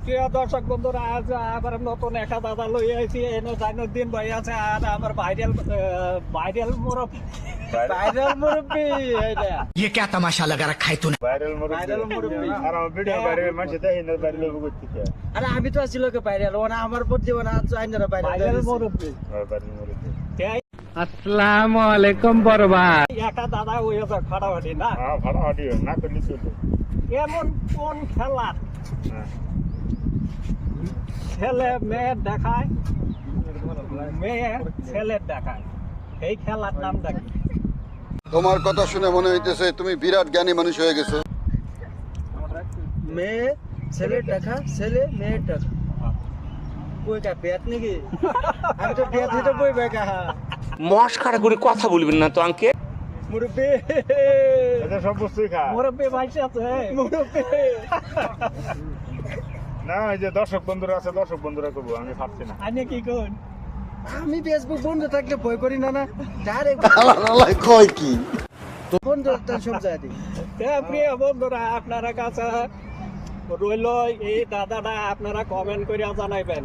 প্রিয় দর্শক বন্ধুরা, আজ আবার নতুন একটা দাদা লই আইছি। এনে জাইনুদ্দিন ভাই আছে আর আমার ভাইরাল মুরব্বী। এইটা ये क्या तमाशा लगा रखा है तूने? ভাইরাল মুরব্বি আর আমার ভিডিও ভাইরাল মানুষ দেখে না ভাইরাল লোক করতে আরে আমি তো আসছিল কে বাইরে ওনা আমার প্রতি ওনা আইনারা ভাইরাল মুরব্বী। ভাইরাল মুরব্বি তাই আসসালামু আলাইকুম বড় ভাই। একটা দাদা হয়েছে ফাটাফাটি না, হ্যাঁ ভালো অডিও না করলে চলবে এমন কোন খেলা হ্যাঁ ছেলে মেয়ে দেখায়, মেয়ে ছেলে দেখায়, এই খেলার নামটা কি? তোমার কথা শুনে মনে হইতেছে তুমি বিরাট জ্ঞানী মানুষ হয়ে গেছো। মেয়ে ছেলে টাকা ছেলে মেয়ে টাকা কই কা পেট নাকি আমি তো পেট দিতে বই বেকা মস্কারা করে কথা বলবেন না তো আঙ্কে। মুরব্বী এটা সব বস্তুই খা মুরব্বী ভাইসে আছে মুরব্বী। না এই যে দর্শক বন্ধুরা আছে দর্শক বন্ধুরা করবো আমি ভাবছি না আইনে কি কোন আমি ফেসবুক বন্ধ থাকলে ভয় করি না না ডাইরেক্ট আল্লাহ কয় কি বন্ধ সব যায় দিই প্রিয় বন্ধুরা, আপনারা কাছে রইল এই দাদাটা আপনারা কমেন্ট করে জানাইবেন।